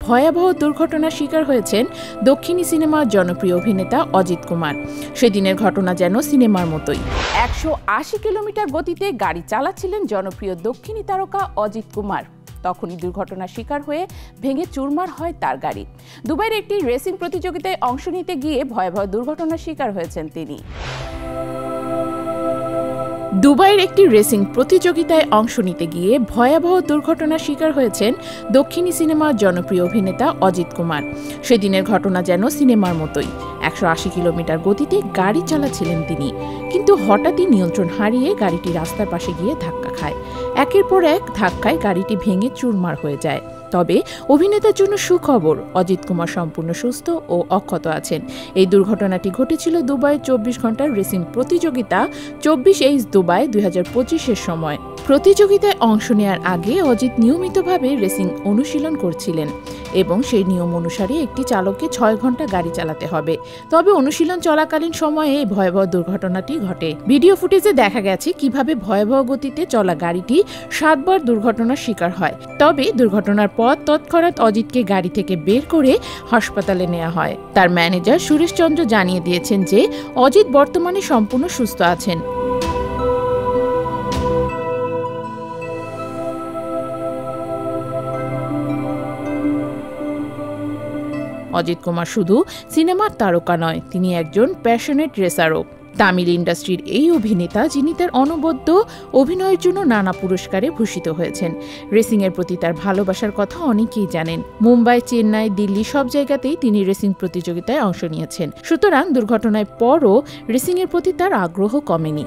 ভয়াবহ দুর্ঘটনার শিকার হয়েছেন দক্ষিণী সিনেমার জনপ্রিয় অভিনেতা অজিত কুমার। সেদিনের ঘটনা যেন সিনেমার মতোই। 180 কিলোমিটার গতিতে গাড়ি চালাচ্ছিলেন জনপ্রিয় দক্ষিণী তারকা অজিত কুমার। তখনই দুর্ঘটনার শিকার হয়ে ভেঙে চুরমার হয় তার গাড়ি। দুবাইয়ের একটি রেসিং প্রতিযোগিতায় অংশ নিতে গিয়ে ভয়াবহ দুর্ঘটনার শিকার হয়েছেন তিনি। দুবাইয়ের একটি রেসিং প্রতিযোগিতায় অংশ নিতে গিয়ে ভয়াবহ দুর্ঘটনার শিকার হয়েছেন দক্ষিণী সিনেমার জনপ্রিয় অভিনেতা অজিত কুমার। সেদিনের ঘটনা যেন সিনেমার মতোই। 180 কিলোমিটার গতিতে গাড়ি চালাচ্ছিলেন তিনি, কিন্তু হঠাৎই নিয়ন্ত্রণ হারিয়ে গাড়িটি রাস্তার পাশে গিয়ে ধাক্কা খায়। একের পর এক ধাক্কায় গাড়িটি ভেঙে চুরমার হয়ে যায়। তবে অভিনেতার জন্য সুখবর, অজিত কুমার সম্পূর্ণ সুস্থ ও অক্ষত আছেন। এই দুর্ঘটনাটি ঘটেছিল দুবাই 24 ঘন্টার রেসিং প্রতিযোগিতা 24H দুবাই 2025-এর সময়। প্রতিযোগিতায় অংশ নেওয়ার আগে অজিত নিয়মিতভাবে রেসিং অনুশীলন করছিলেন এবং সেই নিয়ম অনুসারে একটি চালককে 6 ঘন্টা গাড়ি চালাতে হবে। তবে অনুশীলন চলাকালীন সময়ে এই ভয়াবহ দুর্ঘটনাটি ঘটে। ভিডিও ফুটেজে দেখা গেছে কিভাবে ভয়াবহ গতিতে চলা গাড়িটি 7 বার দুর্ঘটনার শিকার হয়। তবে দুর্ঘটনার পর তৎক্ষণাৎ অজিতকে গাড়ি থেকে বের করে হাসপাতালে নেওয়া হয়। তার ম্যানেজার সুরেশ চন্দ্র জানিয়ে দিয়েছেন যে অজিত বর্তমানে সম্পূর্ণ সুস্থ আছেন। অজিত কুমার শুধু সিনেমার তারকা নয়, তিনি একজন প্যাশনেট রেসারও। তামিল ইন্ডাস্ট্রির এই অভিনেতা, যিনি তার অনবদ্য অভিনয়ের জন্য নানা পুরস্কারে ভূষিত হয়েছেন। রেসিংয়ের প্রতি তার ভালোবাসার কথা অনেকেই জানেন। মুম্বাই, চেন্নাই, দিল্লি সব জায়গাতেই তিনি রেসিং প্রতিযোগিতায় অংশ নিয়েছেন। সুতরাং দুর্ঘটনার পরও রেসিংয়ের প্রতি তার আগ্রহ কমেনি।